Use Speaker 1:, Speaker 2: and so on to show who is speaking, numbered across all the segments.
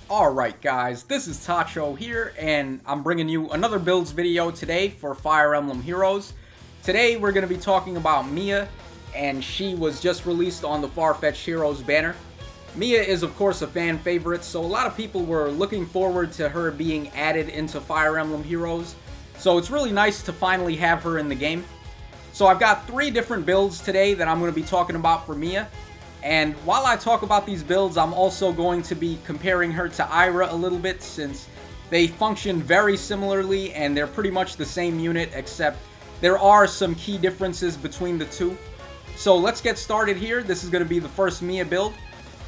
Speaker 1: Alright guys, this is Tacho here, and I'm bringing you another builds video today for Fire Emblem Heroes. Today we're going to be talking about Mia, and she was just released on the Farfetched Heroes banner. Mia is of course a fan favorite, so a lot of people were looking forward to her being added into Fire Emblem Heroes. So it's really nice to finally have her in the game. So I've got 3 different builds today that I'm going to be talking about for Mia. And while I talk about these builds, I'm also going to be comparing her to Ira a little bit, since they function very similarly and they're pretty much the same unit, except there are some key differences between the two. So let's get started here. This is going to be the first Mia build.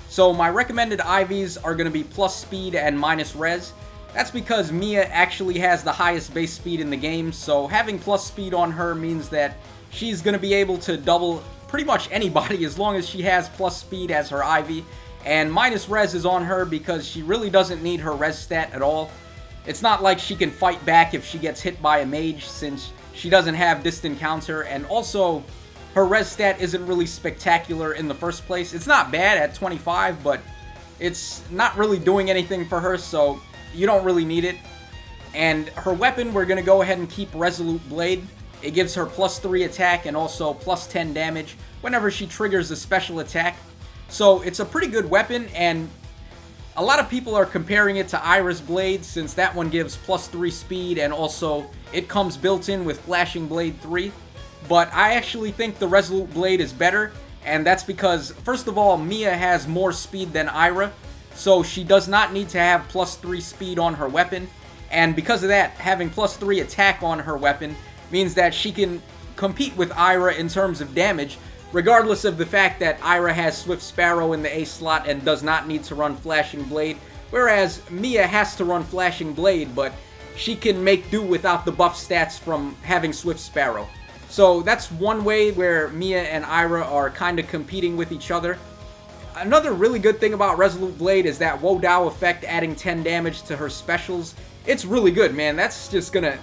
Speaker 1: So my recommended IVs are going to be plus speed and minus res. That's because Mia actually has the highest base speed in the game, so having plus speed on her means that she's going to be able to double pretty much anybody as long as she has plus speed as her IV. And minus res is on her because she really doesn't need her res stat at all. It's not like she can fight back if she gets hit by a mage, since she doesn't have distant counter, and also her res stat isn't really spectacular in the first place. It's not bad at 25, but it's not really doing anything for her, so you don't really need it. And her weapon, we're going to go ahead and keep Resolute Blade. It gives her plus 3 attack and also plus 10 damage whenever she triggers a special attack. So it's a pretty good weapon, and a lot of people are comparing it to Ira's Blade, since that one gives plus 3 speed and also it comes built in with Flashing Blade 3. But I actually think the Resolute Blade is better, and that's because, first of all, Mia has more speed than Ira, so she does not need to have plus 3 speed on her weapon. And because of that, having plus 3 attack on her weapon means that she can compete with Ira in terms of damage, regardless of the fact that Ira has Swift Sparrow in the A slot and does not need to run Flashing Blade, whereas Mia has to run Flashing Blade, but she can make do without the buff stats from having Swift Sparrow. So that's one way where Mia and Ira are kind of competing with each other. Another really good thing about Resolute Blade is that Wo Dao effect adding 10 damage to her specials. It's really good, man. That's just gonna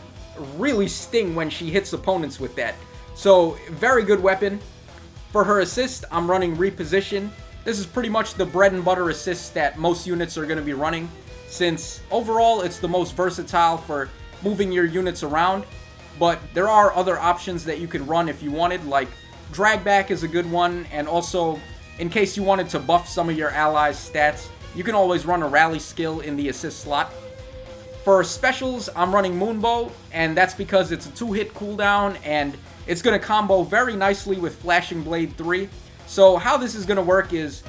Speaker 1: really sting when she hits opponents with that. So, very good weapon. For her assist, I'm running Reposition. This is pretty much the bread and butter assist that most units are going to be running, since overall it's the most versatile for moving your units around. But there are other options that you could run if you wanted, like Drag Back is a good one, and also in case you wanted to buff some of your allies' stats, you can always run a Rally skill in the assist slot. For specials, I'm running Moonbow, and that's because it's a 2-hit cooldown, and it's going to combo very nicely with Flashing Blade 3. So how this is going to work is,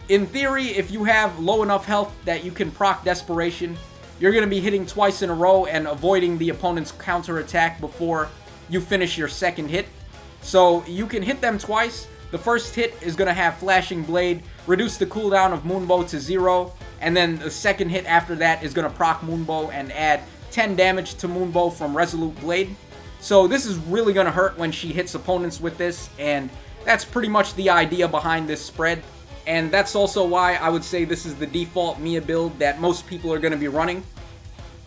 Speaker 1: in theory, if you have low enough health that you can proc Desperation, you're going to be hitting twice in a row and avoiding the opponent's counter attack before you finish your second hit. So you can hit them twice. The first hit is going to have Flashing Blade, reduce the cooldown of Moonbow to 0, and then the second hit after that is going to proc Moonbow and add 10 damage to Moonbow from Resolute Blade. So this is really going to hurt when she hits opponents with this, and that's pretty much the idea behind this spread. And that's also why I would say this is the default Mia build that most people are going to be running.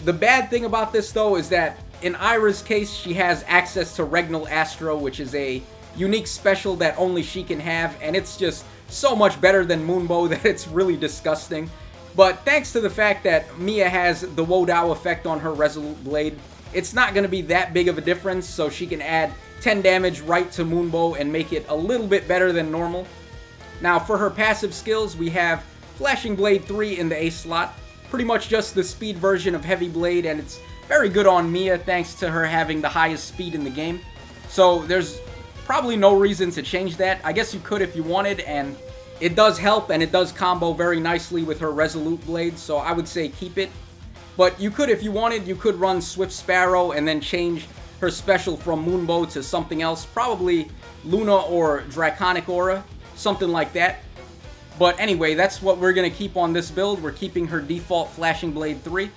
Speaker 1: The bad thing about this though is that in Ira's case, she has access to Regnal Astro, which is a unique special that only she can have, and it's just so much better than Moonbow that it's really disgusting. But thanks to the fact that Mia has the Wo Dao effect on her Resolute Blade, it's not going to be that big of a difference, so she can add 10 damage right to Moonbow and make it a little bit better than normal. Now for her passive skills, we have Flashing Blade 3 in the A slot, pretty much just the speed version of Heavy Blade, and it's very good on Mia thanks to her having the highest speed in the game. So there's probably no reason to change that. I guess you could if you wanted, and it does help, and it does combo very nicely with her Resolute Blade, so I would say keep it. But you could, if you wanted, you could run Swift Sparrow and then change her special from Moonbow to something else, probably Luna or Draconic Aura, something like that. But anyway, that's what we're going to keep on this build. We're keeping her default Flashing Blade 3.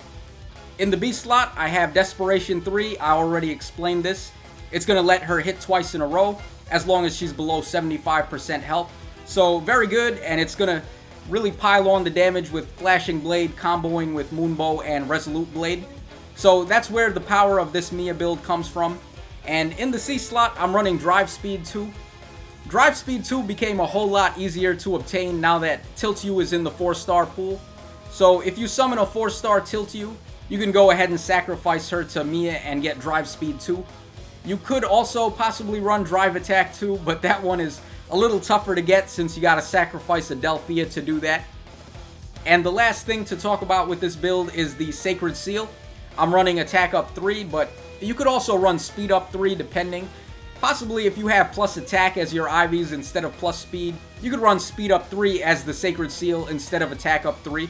Speaker 1: In the B slot, I have Desperation 3. I already explained this. It's going to let her hit twice in a row, as long as she's below 75% health. So, very good, and it's going to really pile on the damage with Flashing Blade comboing with Moonbow and Resolute Blade. So, that's where the power of this Mia build comes from. And in the C slot, I'm running Drive Speed 2. Drive Speed 2 became a whole lot easier to obtain now that Tilt U is in the 4-star pool. So if you summon a 4-star Tiltyu, you can go ahead and sacrifice her to Mia and get drive speed too. You could also possibly run drive attack too, but that one is a little tougher to get since you gotta sacrifice a Delphia to do that. And the last thing to talk about with this build is the Sacred Seal. I'm running attack up 3, but you could also run speed up 3 depending. Possibly if you have plus attack as your IVs instead of plus speed, you could run speed up 3 as the Sacred Seal instead of attack up 3.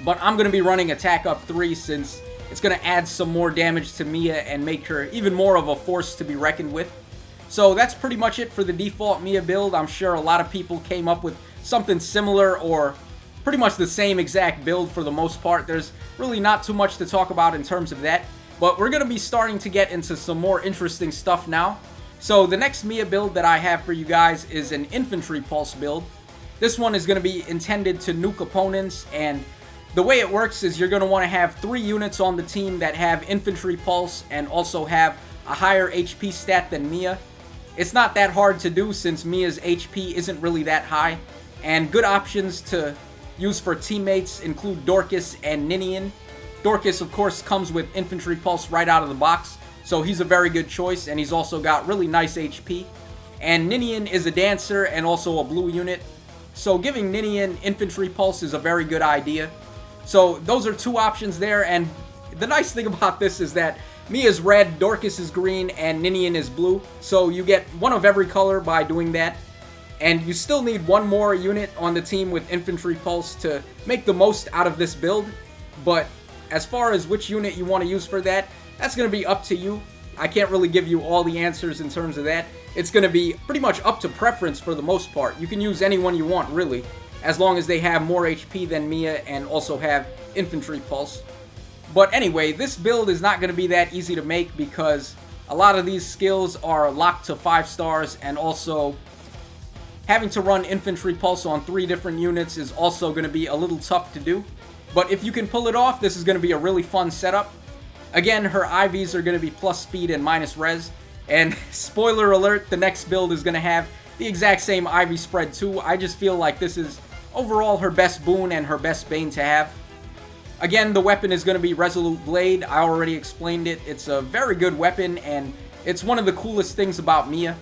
Speaker 1: But I'm going to be running attack up 3 since it's going to add some more damage to Mia and make her even more of a force to be reckoned with. So that's pretty much it for the default Mia build. I'm sure a lot of people came up with something similar or pretty much the same exact build for the most part. There's really not too much to talk about in terms of that. But we're going to be starting to get into some more interesting stuff now. So the next Mia build that I have for you guys is an Infantry Pulse build. This one is going to be intended to nuke opponents, and the way it works is you're going to want to have 3 units on the team that have Infantry Pulse and also have a higher HP stat than Mia. It's not that hard to do since Mia's HP isn't really that high, and good options to use for teammates include Dorcas and Ninian. Dorcas, of course, comes with Infantry Pulse right out of the box, so he's a very good choice, and he's also got really nice HP. And Ninian is a dancer and also a blue unit, so giving Ninian Infantry Pulse is a very good idea. So those are 2 options there, and the nice thing about this is that Mia's red, Dorcas is green, and Ninian is blue, so you get one of every color by doing that. And you still need 1 more unit on the team with Infantry Pulse to make the most out of this build, but as far as which unit you want to use for that, that's going to be up to you. I can't really give you all the answers in terms of that. It's going to be pretty much up to preference for the most part. You can use anyone you want, really, as long as they have more HP than Mia and also have Infantry Pulse. But anyway, this build is not going to be that easy to make because a lot of these skills are locked to 5 stars, and also having to run Infantry Pulse on 3 different units is also going to be a little tough to do. But if you can pull it off, this is going to be a really fun setup. Again, her IVs are going to be plus speed and minus res. And spoiler alert, the next build is going to have the exact same IV spread too. I just feel like this is overall her best boon and her best bane to have. Again, the weapon is going to be Resolute Blade. I already explained it. It's a very good weapon, and it's one of the coolest things about Mia.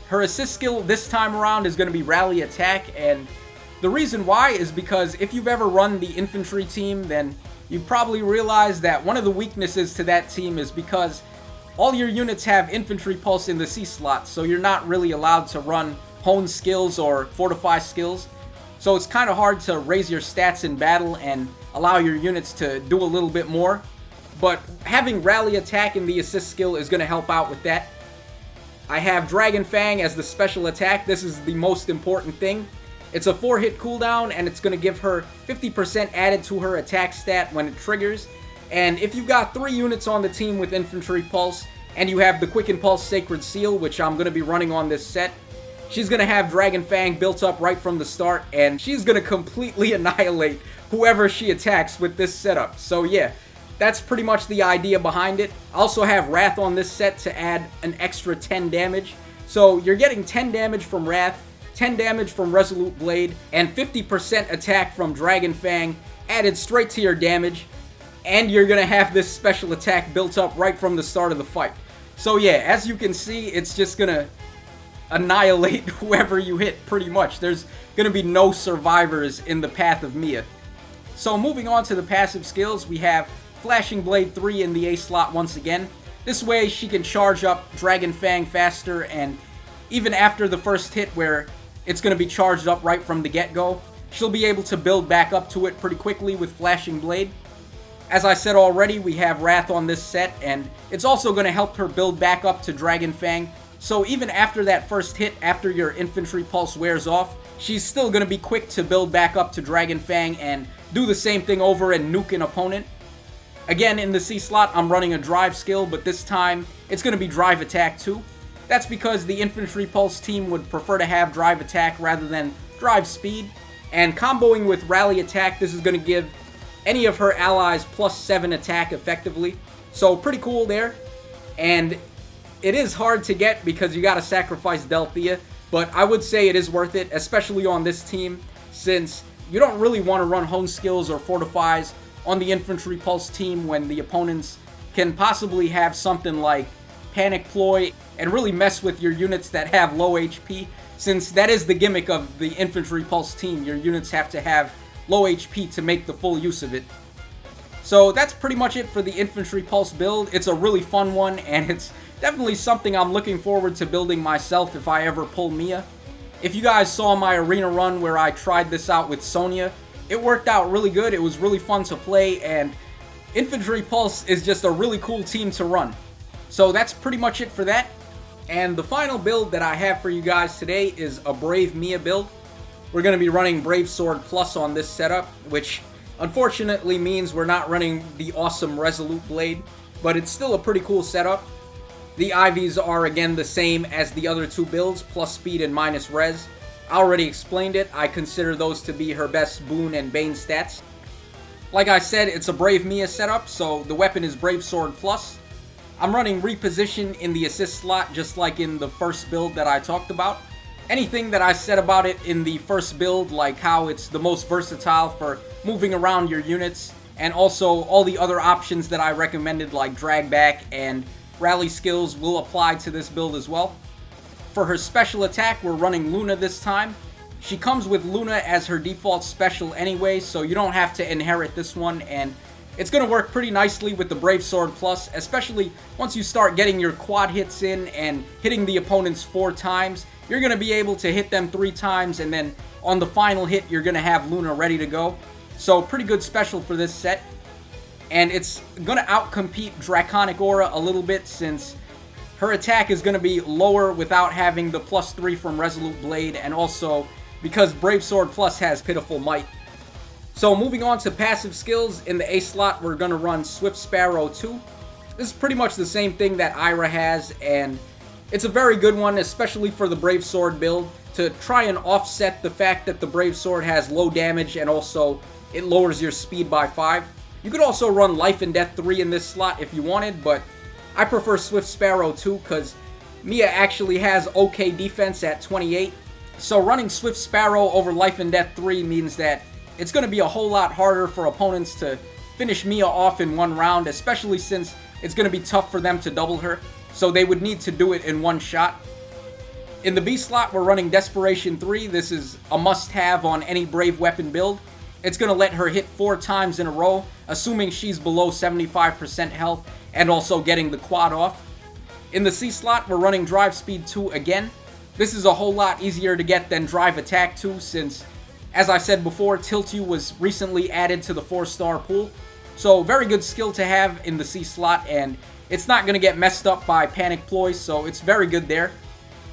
Speaker 1: Her assist skill this time around is going to be Rally Attack, and the reason why is because if you've ever run the infantry team, then you probably realize that one of the weaknesses to that team is because all your units have Infantry Pulse in the C slot, so you're not really allowed to run Hone skills or Fortify skills. So it's kind of hard to raise your stats in battle and allow your units to do a little bit more. But having Rally Attack in the assist skill is going to help out with that. I have Dragon Fang as the special attack. This is the most important thing. It's a 4-hit cooldown, and it's going to give her 50% added to her attack stat when it triggers. And if you've got 3 units on the team with Infantry Pulse, and you have the Quicken Pulse Sacred Seal, which I'm going to be running on this set, she's going to have Dragon Fang built up right from the start, and she's going to completely annihilate whoever she attacks with this setup. So yeah, that's pretty much the idea behind it. I also have Wrath on this set to add an extra 10 damage. So you're getting 10 damage from Wrath, 10 damage from Resolute Blade, and 50% attack from Dragon Fang added straight to your damage, and you're going to have this special attack built up right from the start of the fight. So yeah, as you can see, it's just going to annihilate whoever you hit pretty much. There's going to be no survivors in the path of Mia. So moving on to the passive skills, we have Flashing Blade 3 in the A slot once again. This way she can charge up Dragon Fang faster, and even after the first hit where it's going to be charged up right from the get-go, she'll be able to build back up to it pretty quickly with Flashing Blade. As I said already, we have Wrath on this set, and it's also going to help her build back up to Dragon Fang. So even after that first hit, after your Infantry Pulse wears off, she's still going to be quick to build back up to Dragon Fang and do the same thing over and nuke an opponent. Again, in the C slot, I'm running a Drive skill, but this time it's going to be Drive Attack too. That's because the Infantry Pulse team would prefer to have Drive Attack rather than Drive Speed. And comboing with Rally Attack, this is going to give any of her allies plus 7 attack effectively. So pretty cool there. And it is hard to get because you got to sacrifice Delphia, but I would say it is worth it, especially on this team, since you don't really want to run hone skills or fortifies on the Infantry Pulse team when the opponents can possibly have something like Panic Ploy and really mess with your units that have low HP, since that is the gimmick of the Infantry Pulse team. Your units have to have low HP to make the full use of it. So that's pretty much it for the Infantry Pulse build. It's a really fun one, and it's definitely something I'm looking forward to building myself if I ever pull Mia. If you guys saw my arena run where I tried this out with Sonya, it worked out really good. It was really fun to play, and Infantry Pulse is just a really cool team to run. So that's pretty much it for that. And the final build that I have for you guys today is a Brave Mia build. We're going to be running Brave Sword Plus on this setup, which unfortunately means we're not running the awesome Resolute Blade, but it's still a pretty cool setup. The IVs are again the same as the other two builds, plus speed and minus res. I already explained it. I consider those to be her best boon and bane stats. Like I said, it's a Brave Mia setup, so the weapon is Brave Sword Plus. I'm running reposition in the assist slot just like in the first build that I talked about. Anything that I said about it in the first build, like how it's the most versatile for moving around your units, and also all the other options that I recommended like drag back and rally skills, will apply to this build as well. For her special attack, we're running Luna this time. She comes with Luna as her default special anyway, so you don't have to inherit this one, and it's going to work pretty nicely with the Brave Sword Plus, especially once you start getting your quad hits in and hitting the opponents 4 times. You're going to be able to hit them 3 times, and then on the final hit, you're going to have Luna ready to go. So pretty good special for this set. And it's going to outcompete Draconic Aura a little bit, since her attack is going to be lower without having the +3 from Resolute Blade, and also because Brave Sword Plus has Pitiful Might. So moving on to passive skills, in the A slot we're going to run Swift Sparrow 2. This is pretty much the same thing that Ira has, and it's a very good one, especially for the Brave Sword build, to try and offset the fact that the Brave Sword has low damage and also it lowers your speed by 5. You could also run Life and Death 3 in this slot if you wanted, but I prefer Swift Sparrow 2 because Mia actually has okay defense at 28. So running Swift Sparrow over Life and Death 3 means that it's going to be a whole lot harder for opponents to finish Mia off in one round, especially since it's going to be tough for them to double her. So they would need to do it in one shot. In the B slot, we're running Desperation 3. This is a must-have on any Brave Weapon build. It's going to let her hit 4 times in a row, assuming she's below 75% health, and also getting the quad off. In the C slot, we're running Drive Speed 2 again. This is a whole lot easier to get than Drive Attack 2, since, as I said before, Tilt You was recently added to the 4-star pool. So very good skill to have in the C slot, and it's not going to get messed up by Panic Ploy, so it's very good there.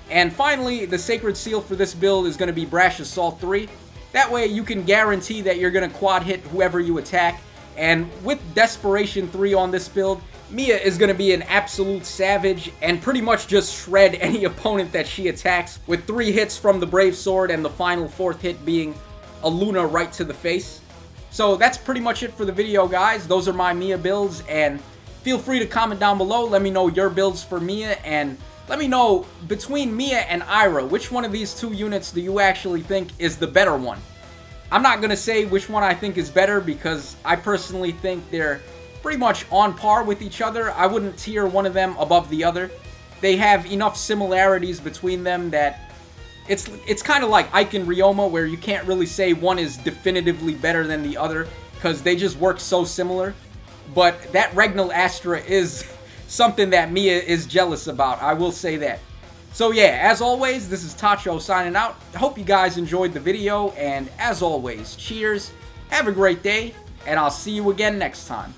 Speaker 1: And finally, the Sacred Seal for this build is going to be Brash Assault 3. That way you can guarantee that you're going to quad hit whoever you attack. And with Desperation 3 on this build, Mia is going to be an absolute savage and pretty much just shred any opponent that she attacks, with 3 hits from the Brave Sword and the final 4th hit being a Luna right to the face. So that's pretty much it for the video, guys. Those are my Mia builds, and feel free to comment down below. Let me know your builds for Mia, and let me know, between Mia and Ira, which one of these 2 units do you actually think is the better one? I'm not going to say which one I think is better, because I personally think they're pretty much on par with each other. I wouldn't tier one of them above the other. They have enough similarities between them that it's kind of like Ike and Ryoma, where you can't really say one is definitively better than the other, because they just work so similar. But that Regnal Astra is something that Mia is jealous about, I will say that. So yeah, as always, this is Tacho signing out. I hope you guys enjoyed the video, and as always, cheers, have a great day, and I'll see you again next time.